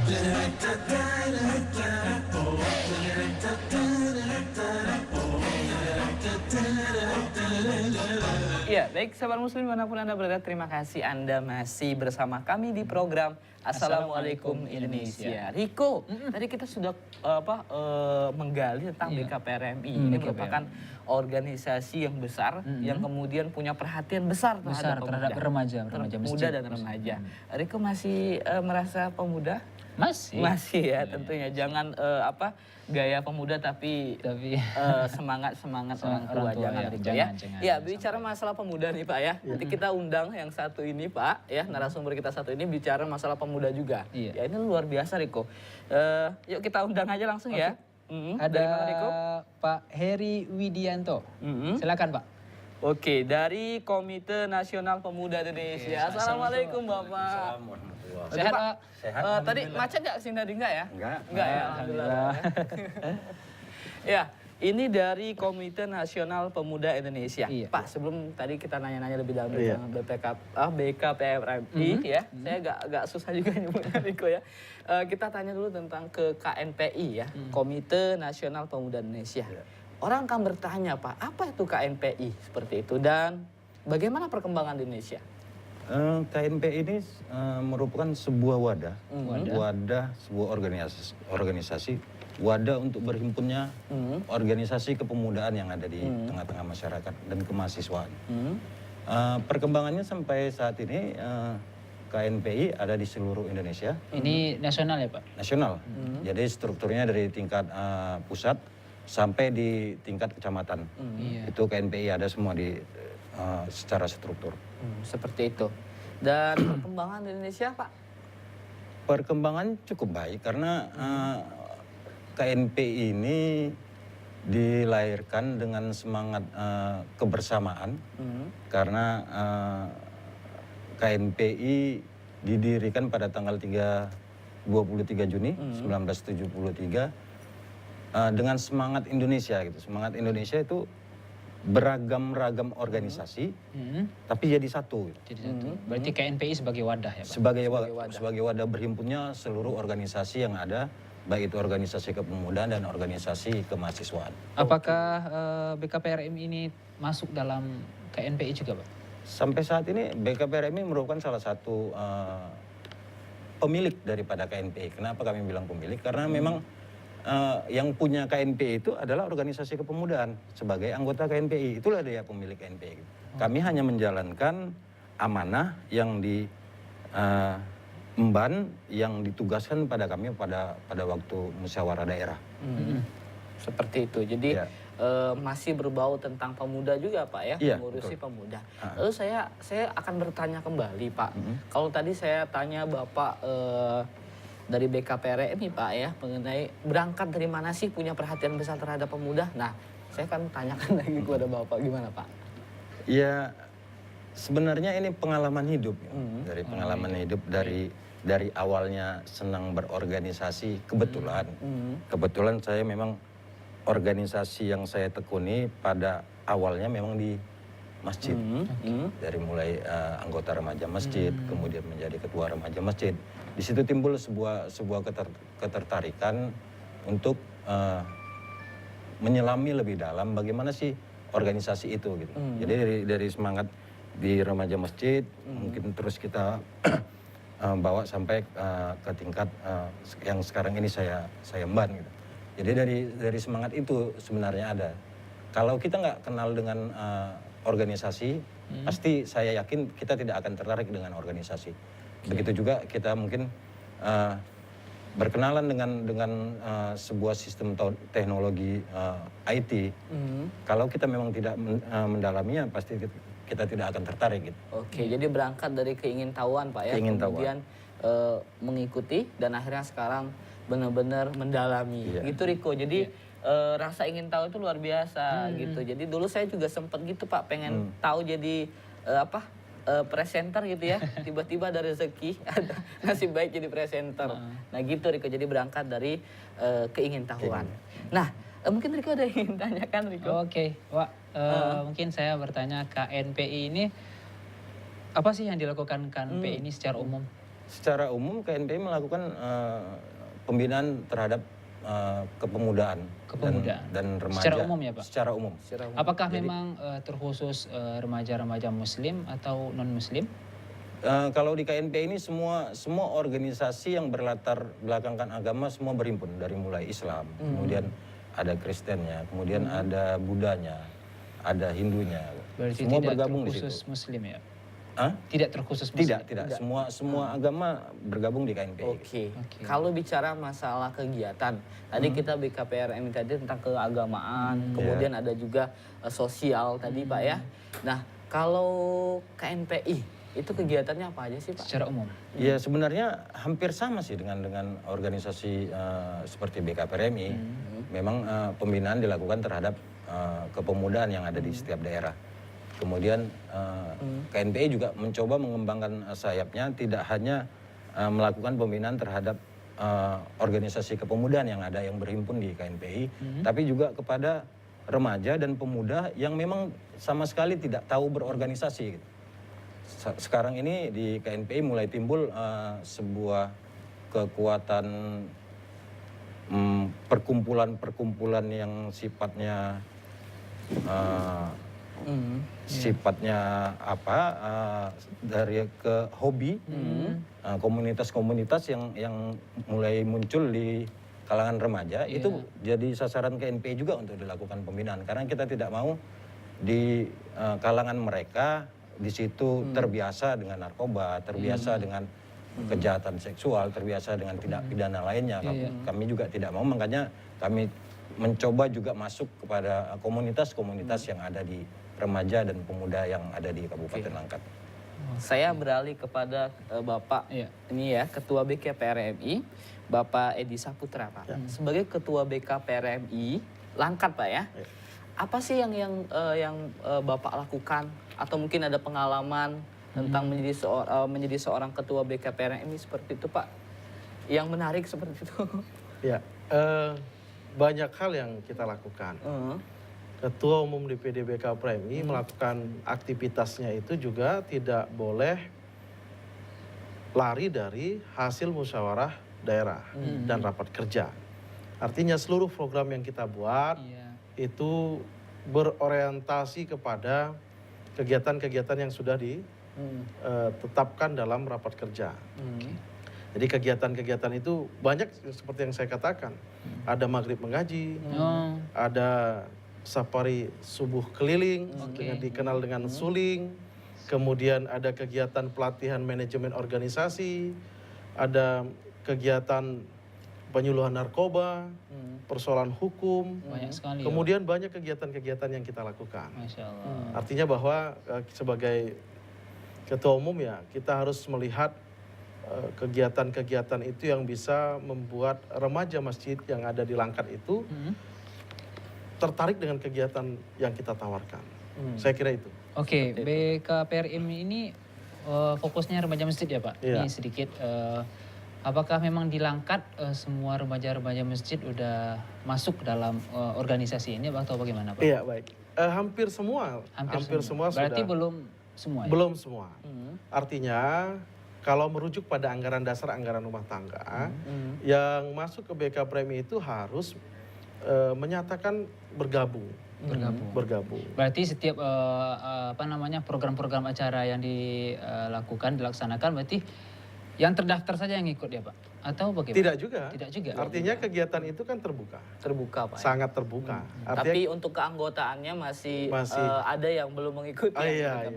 Ya, baik sahabat muslim dimanapun Anda berada, terima kasih Anda masih bersama kami di program Assalamualaikum Indonesia. Riko, tadi kita sudah menggali tentang BKPRMI. Ini merupakan organisasi yang besar yang kemudian punya perhatian besar terhadap remaja muda dan remaja. Riko masih merasa pemuda? Masih ya, tentunya. Jangan gaya pemuda tapi semangat orang tua, jangan Riko ya. Ya, bicara masalah pemuda nih Pak ya. Nanti kita undang yang satu ini Pak ya, narasumber kita satu ini bicara masalah pemuda juga. Ya, ini luar biasa Riko. Yuk kita undang aja langsung ya. Ada Pak Heri Widianto. Silakan Pak. Oke, dari Komite Nasional Pemuda Indonesia. Assalamualaikum Bapak. Sehat Pak? Sehat. Tadi macet nggak sih tadi nggak ya? Enggak ya, alhamdulillah. Ya, ini dari Komite Nasional Pemuda Indonesia. Pak, sebelum tadi kita nanya-nanya lebih dalam tentang BKPRMI ya, saya agak susah juga nyebutnya Riko ya. Kita tanya dulu tentang ke KNPI ya, Komite Nasional Pemuda Indonesia. Orang akan bertanya Pak, apa itu KNPI seperti itu dan bagaimana perkembangan di Indonesia? KNPI ini merupakan sebuah wadah, sebuah organisasi, wadah untuk berhimpunnya organisasi kepemudaan yang ada di tengah-tengah masyarakat dan kemahasiswaan. Perkembangannya sampai saat ini KNPI ada di seluruh Indonesia. Ini nasional ya Pak? Nasional. Jadi strukturnya dari tingkat pusat sampai di tingkat kecamatan. Itu KNPI ada semua di secara struktur. Seperti itu. Dan perkembangan di Indonesia Pak? Perkembangan cukup baik karena KNPI ini dilahirkan dengan semangat kebersamaan. Karena KNPI didirikan pada tanggal 23 Juni 1973 dengan semangat Indonesia gitu. Semangat Indonesia itu beragam-ragam organisasi, tapi jadi satu. Jadi satu. Berarti KNPI sebagai wadah ya Pak? Sebagai wadah berhimpunnya seluruh organisasi yang ada, baik itu organisasi kepemudaan dan organisasi kemahasiswaan. Apakah BKPRMI ini masuk dalam KNPI juga Pak? Sampai saat ini BKPRMI merupakan salah satu pemilik daripada KNPI. Kenapa kami bilang pemilik? Karena memang yang punya KNPI itu adalah organisasi kepemudaan. Sebagai anggota KNPI, itulah dia pemilik KNPI. Kami hanya menjalankan amanah yang emban yang ditugaskan pada kami pada waktu musyawarah daerah. Seperti itu. Jadi masih berbau tentang pemuda juga Pak ya, mengurusi pemuda. Lalu saya akan bertanya kembali Pak. Kalau tadi saya tanya Bapak dari BKPRMI Pak ya, mengenai berangkat dari mana sih punya perhatian besar terhadap pemuda. Nah, saya akan tanyakan lagi kepada Bapak, gimana Pak? Ya, sebenarnya ini pengalaman hidup. Dari pengalaman hidup, dari awalnya senang berorganisasi, kebetulan saya memang organisasi yang saya tekuni pada awalnya memang di masjid. Dari mulai anggota remaja masjid, kemudian menjadi ketua remaja masjid. Di situ timbul sebuah ketertarikan untuk menyelami lebih dalam bagaimana sih organisasi itu gitu. Jadi dari semangat di remaja masjid mungkin terus kita bawa sampai ke tingkat yang sekarang ini saya emban gitu. Jadi dari semangat itu sebenarnya ada. Kalau kita nggak kenal dengan organisasi, pasti saya yakin kita tidak akan tertarik dengan organisasi. Begitu juga kita mungkin berkenalan dengan sebuah sistem teknologi IT. Kalau kita memang tidak mendalaminya, pasti kita tidak akan tertarik gitu. Oke, jadi berangkat dari keingintahuan Pak ya, kemudian mengikuti dan akhirnya sekarang benar-benar mendalami. Gitu Riko. Jadi rasa ingin tahu itu luar biasa gitu. Jadi dulu saya juga sempat gitu Pak, pengen tahu jadi presenter gitu ya. Tiba-tiba ada rezeki, ada nasib baik jadi presenter. Nah gitu Riko, jadi berangkat dari keingintahuan. Nah, mungkin Riko ada yang ingin tanyakan Riko? Oke, Wak. Mungkin saya bertanya, KNPI ini apa sih yang dilakukan KNPI ini secara umum? secara umum KNPI melakukan pembinaan terhadap kepemudaan dan remaja. Secara umum ya Pak? Secara umum. Apakah memang terkhusus remaja-remaja Muslim atau non Muslim? Kalau di KNPI ini semua organisasi yang berlatar belakangkan agama semua berhimpun, dari mulai Islam, kemudian ada Kristennya, kemudian ada Budanya, ada Hindunya. Berarti semua tidak bergabung di terkhusus situ. Muslim ya? Hah? Tidak terkhusus Muslim? Tidak. Semua agama bergabung di KNPI. Oke. Kalau bicara masalah kegiatan, tadi kita BKPRM tadi tentang keagamaan, kemudian ada juga sosial tadi Pak ya. Nah, kalau KNPI itu kegiatannya apa aja sih Pak? Secara umum? Ya sebenarnya hampir sama sih dengan organisasi seperti BKPRMI. Memang pembinaan dilakukan terhadap kepemudaan yang ada di setiap daerah. Kemudian KNPI juga mencoba mengembangkan sayapnya, tidak hanya melakukan pembinaan terhadap organisasi kepemudaan yang ada yang berhimpun di KNPI, tapi juga kepada remaja dan pemuda yang memang sama sekali tidak tahu berorganisasi. Gitu. Sekarang ini di KNPI mulai timbul sebuah kekuatan perkumpulan-perkumpulan yang sifatnya dari ke hobi, komunitas-komunitas yang mulai muncul di kalangan remaja, itu jadi sasaran KNPI juga untuk dilakukan pembinaan, karena kita tidak mau di kalangan mereka di situ terbiasa dengan narkoba, terbiasa dengan kejahatan seksual, terbiasa dengan tindak pidana lainnya. Kami juga tidak mau, makanya kami mencoba juga masuk kepada komunitas-komunitas yang ada di remaja dan pemuda yang ada di Kabupaten Langkat. Saya beralih kepada Bapak ini ya, Ketua BKPRMI, Bapak Edi Saputra Pak. Sebagai Ketua BKPRMI Langkat Pak ya. Apa sih yang Bapak lakukan, atau mungkin ada pengalaman tentang menjadi seorang ketua BKPRMI seperti itu Pak, yang menarik seperti itu? Ya, banyak hal yang kita lakukan. Ketua Umum DPD BKPRMI melakukan aktivitasnya itu juga tidak boleh lari dari hasil musyawarah daerah dan rapat kerja. Artinya seluruh program yang kita buat itu berorientasi kepada kegiatan-kegiatan yang sudah ditetapkan dalam rapat kerja. Jadi kegiatan-kegiatan itu banyak seperti yang saya katakan. Ada maghrib mengaji, ada safari subuh keliling, dikenal dengan suling. Kemudian ada kegiatan pelatihan manajemen organisasi, ada kegiatan penyuluhan narkoba, persoalan hukum. Banyak sekali. Kemudian banyak kegiatan-kegiatan yang kita lakukan. Masya Allah. Artinya bahwa sebagai ketua umum ya kita harus melihat kegiatan-kegiatan itu yang bisa membuat remaja masjid yang ada di Langkat itu tertarik dengan kegiatan yang kita tawarkan. Saya kira itu. Oke, BKPRMI ini fokusnya remaja masjid ya Pak? Ini sedikit, apakah memang di Langkat semua remaja-remaja masjid udah masuk dalam organisasi ini atau bagaimana Pak? Iya baik, hampir semua. Hampir semua Berarti sudah. belum semua ya? Belum semua. Artinya kalau merujuk pada anggaran dasar anggaran rumah tangga, yang masuk ke BKPRMI itu harus menyatakan bergabung. Berarti setiap program-program acara yang dilaksanakan berarti yang terdaftar saja yang ikut ya Pak? Atau bagaimana? Tidak juga. Tidak juga. Artinya kegiatan itu kan terbuka. Terbuka Pak. Sangat terbuka. Tapi untuk keanggotaannya masih ada yang belum mengikuti. Iya.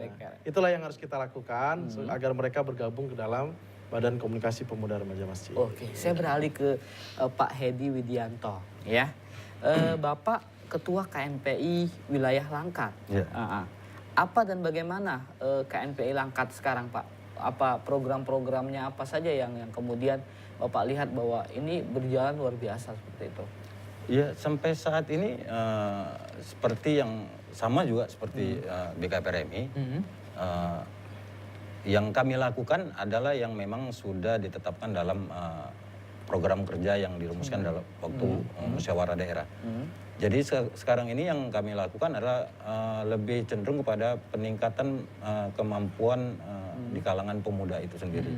Itulah yang harus kita lakukan agar mereka bergabung ke dalam Badan Komunikasi Pemuda Remaja Masjid. Oke, saya beralih ke Pak Hedi Widianto ya. Bapak Ketua KNPI Wilayah Langkat. Apa dan bagaimana KNPI Langkat sekarang Pak? Apa program-programnya apa saja yang kemudian Bapak lihat bahwa ini berjalan luar biasa seperti itu? Ya sampai saat ini seperti yang sama juga seperti BKPRMI. Yang kami lakukan adalah yang memang sudah ditetapkan dalam program kerja yang dirumuskan dalam waktu musyawarah daerah. Jadi sekarang ini yang kami lakukan adalah lebih cenderung kepada peningkatan kemampuan di kalangan pemuda itu sendiri.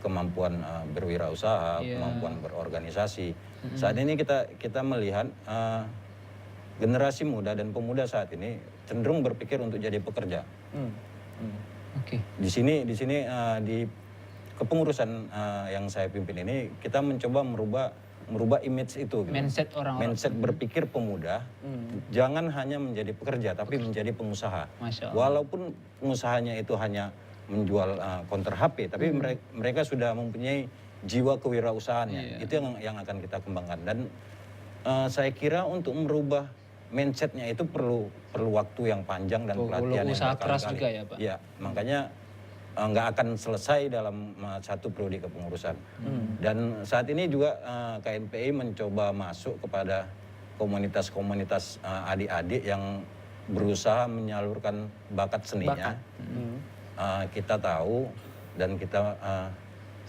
Kemampuan berwirausaha, kemampuan berorganisasi. Saat ini kita melihat generasi muda dan pemuda saat ini cenderung berpikir untuk jadi pekerja. Di sini di kepengurusan yang saya pimpin ini kita mencoba merubah image itu, gitu. Mindset berpikir pemuda, jangan hanya menjadi pekerja tapi menjadi pengusaha. Walaupun pengusahanya itu hanya menjual counter HP, tapi mereka sudah mempunyai jiwa kewirausahaannya. Itu yang akan kita kembangkan. Dan saya kira untuk merubah mindsetnya itu perlu waktu yang panjang dan pelatihan yang usaha keras juga ya Pak. Ya, makanya nggak akan selesai dalam satu periode kepengurusan. Dan saat ini juga KNPI mencoba masuk kepada komunitas-komunitas adik-adik yang berusaha menyalurkan bakat seninya. Kita tahu dan kita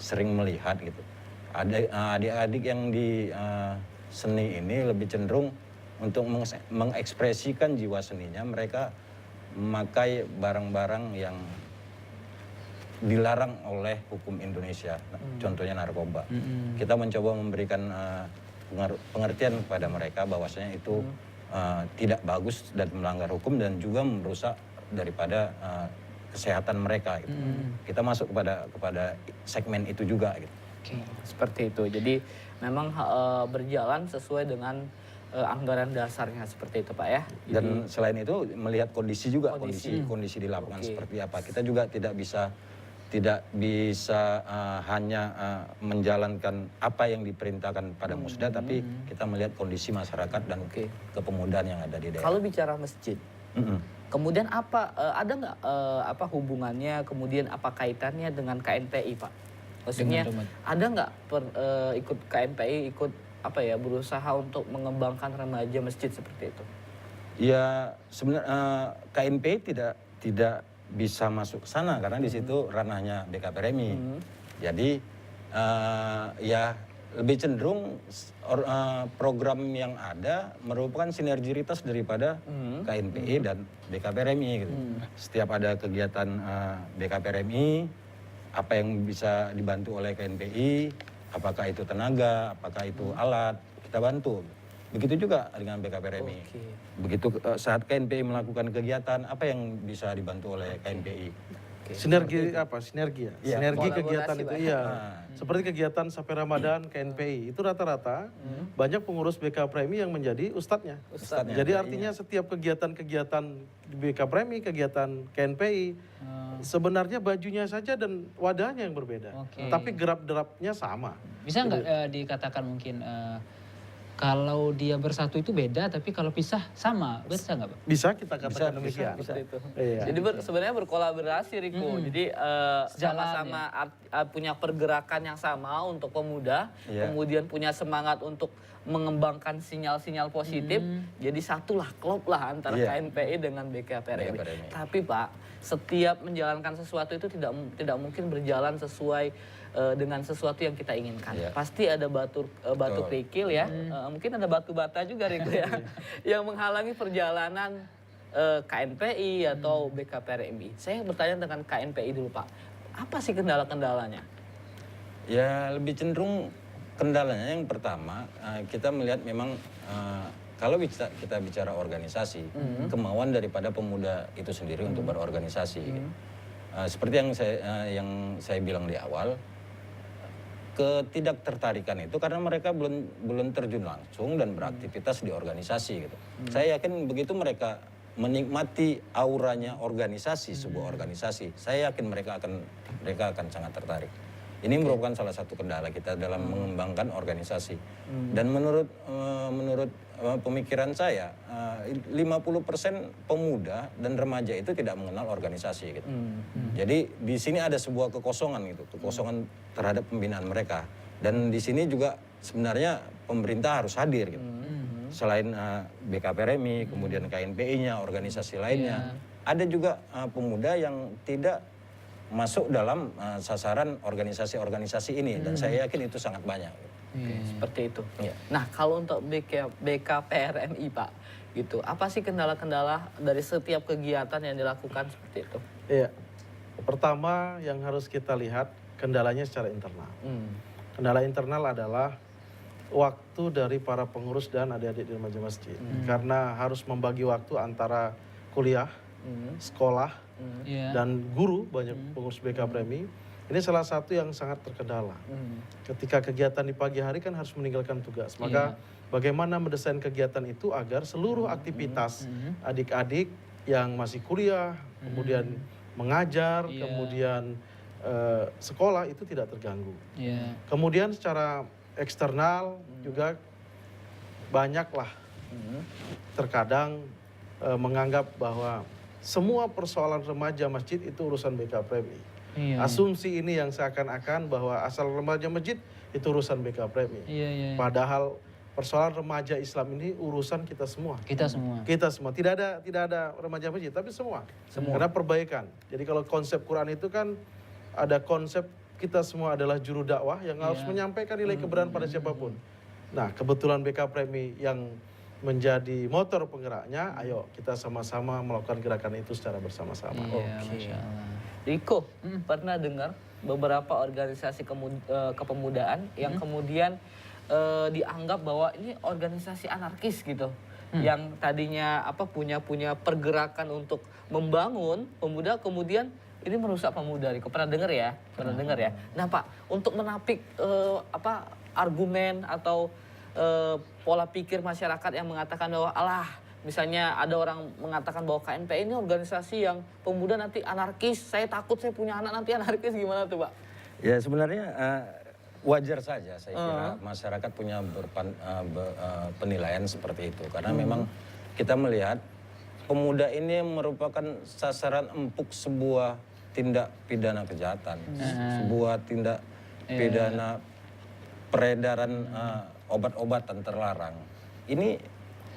sering melihat gitu. Adik-adik yang di seni ini lebih cenderung untuk mengekspresikan jiwa seninya. Mereka memakai barang-barang yang dilarang oleh hukum Indonesia, contohnya narkoba. Kita mencoba memberikan pengertian kepada mereka bahwasanya itu tidak bagus dan melanggar hukum dan juga merusak daripada kesehatan mereka. Gitu. Kita masuk kepada segmen itu juga. Gitu. Seperti itu. Jadi memang berjalan sesuai dengan anggaran dasarnya seperti itu Pak ya. Jadi, dan selain itu melihat kondisi juga, kondisi di lapangan seperti apa. Kita juga tidak bisa hanya menjalankan apa yang diperintahkan pada Musda, tapi kita melihat kondisi masyarakat dan kepemudaan yang ada di daerah. Kalau bicara masjid, kemudian ada nggak apa hubungannya, kemudian apa kaitannya dengan KNPI Pak? Maksudnya ada nggak ikut KNPI berusaha untuk mengembangkan remaja masjid seperti itu? Ya sebenarnya KNPI tidak bisa masuk ke sana karena di situ ranahnya BKPRMI. Jadi ya lebih cenderung program yang ada merupakan sinergitas daripada KNPI dan BKPRMI. Gitu. Setiap ada kegiatan BKPRMI, apa yang bisa dibantu oleh KNPI, apakah itu tenaga, apakah itu alat, kita bantu. Begitu juga dengan BKPRMI. Begitu saat KNPI melakukan kegiatan, apa yang bisa dibantu oleh KNPI? Sinergi ya. Sinergi kegiatan itu seperti kegiatan sampai Ramadan KNPI itu rata-rata banyak pengurus BKPRMI yang menjadi ustadznya. Jadi artinya setiap kegiatan-kegiatan di BKPRMI, kegiatan KNPI sebenarnya bajunya saja dan wadahnya yang berbeda. Tapi gerak-geraknya sama. Bisa nggak dikatakan mungkin kalau dia bersatu itu beda, tapi kalau pisah sama, bisa nggak Pak? Bisa kita katakan demikian. Bisa. Jadi sebenarnya berkolaborasi Riko. Jadi sama-sama punya pergerakan yang sama untuk pemuda, kemudian punya semangat untuk mengembangkan sinyal-sinyal positif. Jadi satulah klub lah antara KNPI dengan BKPRMI. Tapi Pak, setiap menjalankan sesuatu itu tidak mungkin berjalan sesuai dengan sesuatu yang kita inginkan. Pasti ada batu kerikil ya. Mungkin ada batu bata juga Riko ya. Yang menghalangi perjalanan KNPI atau BKPRMI. Saya bertanya dengan KNPI dulu Pak. Apa sih kendala-kendalanya? Ya lebih cenderung kendalanya yang pertama kita melihat memang kalau kita bicara organisasi, kemauan daripada pemuda itu sendiri untuk berorganisasi. Seperti yang saya bilang di awal, ketidaktertarikan itu karena mereka belum terjun langsung dan beraktivitas di organisasi gitu. Saya yakin begitu mereka menikmati auranya organisasi, sebuah organisasi, saya yakin mereka akan sangat tertarik. Ini merupakan salah satu kendala kita dalam mengembangkan organisasi. Dan menurut pemikiran saya, 50% pemuda dan remaja itu tidak mengenal organisasi gitu. Jadi di sini ada sebuah kekosongan gitu, kekosongan terhadap pembinaan mereka. Dan di sini juga sebenarnya pemerintah harus hadir gitu. Selain BKPRMI, kemudian KNPI-nya, organisasi lainnya, ada juga pemuda yang tidak masuk dalam sasaran organisasi-organisasi ini dan saya yakin itu sangat banyak. Seperti itu. Nah, kalau untuk BKPRMI Pak, gitu, apa sih kendala-kendala dari setiap kegiatan yang dilakukan seperti itu? Iya, pertama yang harus kita lihat kendalanya secara internal. Kendala internal adalah waktu dari para pengurus dan adik-adik di remaja masjid. Karena harus membagi waktu antara kuliah, sekolah, dan guru, banyak pengurus BKPRMI. Ini salah satu yang sangat terkendala. Ketika kegiatan di pagi hari kan harus meninggalkan tugas. Maka bagaimana mendesain kegiatan itu agar seluruh aktivitas adik-adik yang masih kuliah, kemudian mengajar, kemudian sekolah itu tidak terganggu. Kemudian secara eksternal juga banyaklah terkadang menganggap bahwa semua persoalan remaja masjid itu urusan BKPRMI. Asumsi ini yang seakan-akan bahwa asal remaja masjid itu urusan BKPRMI. Padahal persoalan remaja Islam ini urusan kita semua. Kita semua. Tidak ada remaja masjid, tapi semua. Karena perbaikan. Jadi kalau konsep Quran itu kan ada konsep kita semua adalah juru dakwah yang harus menyampaikan nilai kebenaran pada siapapun. Nah, kebetulan BKPRMI yang menjadi motor penggeraknya, ayo kita sama-sama melakukan gerakan itu secara bersama-sama. Riko, pernah dengar beberapa organisasi kepemudaan yang kemudian dianggap bahwa ini organisasi anarkis gitu. Yang tadinya punya pergerakan untuk membangun pemuda, kemudian ini merusak pemuda. Riko pernah dengar ya? Pernah dengar ya? Nah Pak, untuk menapik argumen atau pola pikir masyarakat yang mengatakan bahwa misalnya ada orang mengatakan bahwa KNPI ini organisasi yang pemuda nanti anarkis, saya takut saya punya anak nanti anarkis, gimana tuh Pak? Ya sebenarnya wajar saja saya kira masyarakat punya penilaian seperti itu. Karena memang kita melihat pemuda ini merupakan sasaran empuk sebuah tindak pidana kejahatan. Sebuah tindak pidana peredaran obat-obatan terlarang. Ini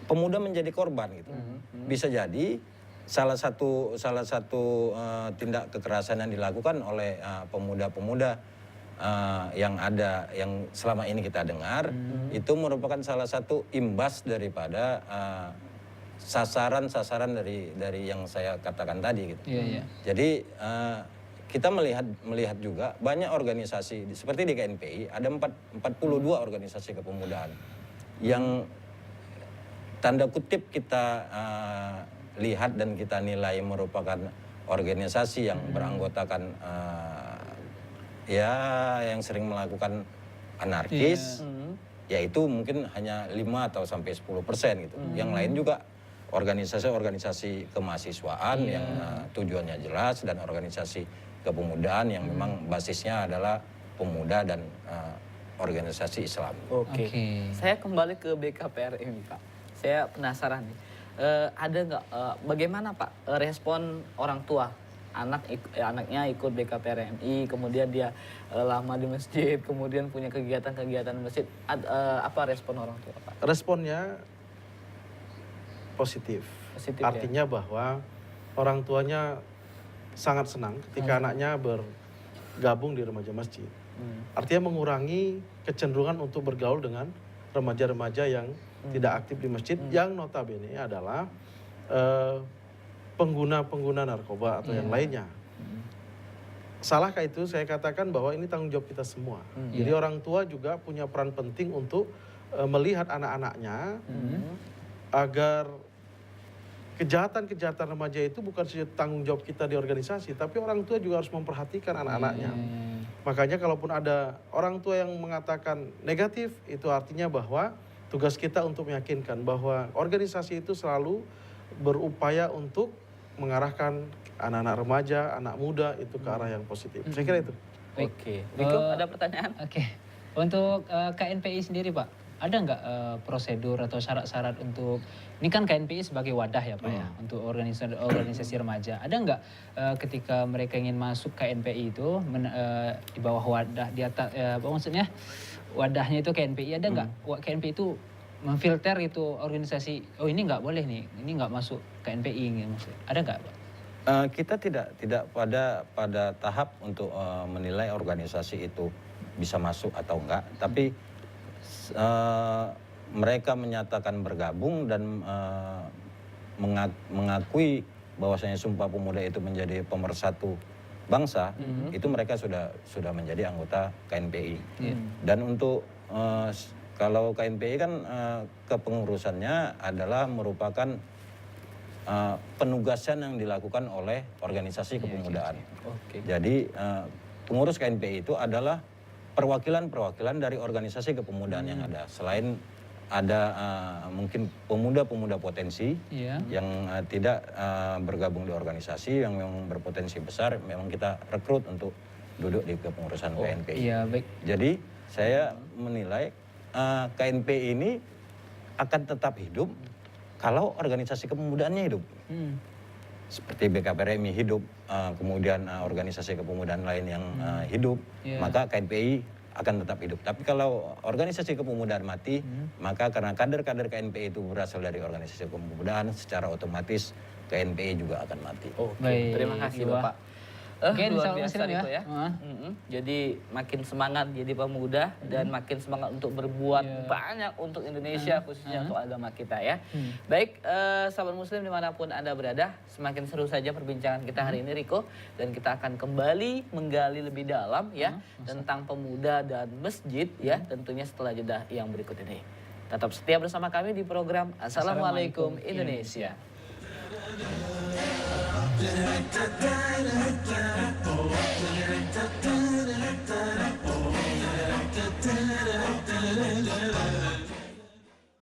pemuda menjadi korban gitu. Bisa jadi salah satu tindak kekerasan yang dilakukan oleh pemuda-pemuda yang selama ini kita dengar itu merupakan salah satu imbas daripada sasaran dari yang saya katakan tadi gitu. Jadi kita melihat juga banyak organisasi seperti di KNPI ada 42 organisasi kepemudaan yang tanda kutip kita lihat dan kita nilai merupakan organisasi yang beranggotakan yang sering melakukan anarkis, yaitu mungkin hanya 5 atau sampai 10% gitu. Yang lain juga organisasi-organisasi kemahasiswaan yang tujuannya jelas dan organisasi kepemudaan yang memang basisnya adalah pemuda dan organisasi Islam. Oke. Saya kembali ke BKPRMI Pak. Saya penasaran nih. Ada nggak bagaimana Pak respon orang tua anaknya ikut BKPRMI, kemudian dia lama di masjid, kemudian punya kegiatan-kegiatan masjid, apa respon orang tua Pak? Responnya positif artinya bahwa orang tuanya sangat senang ketika anaknya bergabung di remaja masjid. Artinya mengurangi kecenderungan untuk bergaul dengan remaja-remaja yang tidak aktif di masjid, yang notabene adalah pengguna-pengguna narkoba atau yang lainnya. Salahkah itu? Saya katakan bahwa ini tanggung jawab kita semua. Jadi orang tua juga punya peran penting untuk melihat anak-anaknya agar kejahatan-kejahatan remaja itu bukan saja tanggung jawab kita di organisasi, tapi orang tua juga harus memperhatikan anak-anaknya. Makanya kalaupun ada orang tua yang mengatakan negatif, itu artinya bahwa tugas kita untuk meyakinkan bahwa organisasi itu selalu berupaya untuk mengarahkan anak-anak remaja, anak muda itu ke arah yang positif. Saya kira itu. Oke. Riko, ada pertanyaan? Oke. Untuk KNPI sendiri Pak, ada nggak prosedur atau syarat-syarat untuk, ini kan KNPI sebagai wadah ya Pak ya, untuk organisasi remaja. Ada nggak ketika mereka ingin masuk KNPI itu di bawah wadah, di atas, maksudnya wadahnya itu KNPI, ada nggak KNPI itu memfilter itu organisasi, oh ini nggak boleh nih, ini nggak masuk KNPI, ada nggak Pak? Kita tidak pada tahap untuk menilai organisasi itu bisa masuk atau enggak, tapi mereka menyatakan bergabung dan mengakui bahwasanya Sumpah Pemuda itu menjadi pemersatu bangsa, itu mereka sudah menjadi anggota KNPI. Dan untuk kalau KNPI kan kepengurusannya adalah merupakan penugasan yang dilakukan oleh organisasi kepemudaan. Jadi pengurus KNPI itu adalah perwakilan-perwakilan dari organisasi kepemudaan yang ada. Selain ada mungkin pemuda-pemuda potensi yang tidak bergabung di organisasi yang memang berpotensi besar, memang kita rekrut untuk duduk di kepengurusan KNPI. Jadi saya menilai KNPI ini akan tetap hidup kalau organisasi kepemudaannya hidup. Seperti BKPRMI hidup, kemudian organisasi kepemudaan lain yang hidup, maka KNPI akan tetap hidup. Tapi kalau organisasi kepemudaan mati, maka karena kader-kader KNPI itu berasal dari organisasi kepemudaan, secara otomatis KNPI juga akan mati. Terima kasih Bapak. Luar biasa itu ya. Jadi makin semangat jadi pemuda dan makin semangat untuk berbuat banyak untuk Indonesia, khususnya untuk agama kita ya. Baik, sahabat muslim dimanapun Anda berada, semakin seru saja perbincangan kita hari ini Riko, dan kita akan kembali menggali lebih dalam ya tentang pemuda dan masjid ya, tentunya setelah jeda yang berikut ini. Tetap setia bersama kami di program Assalamualaikum Indonesia.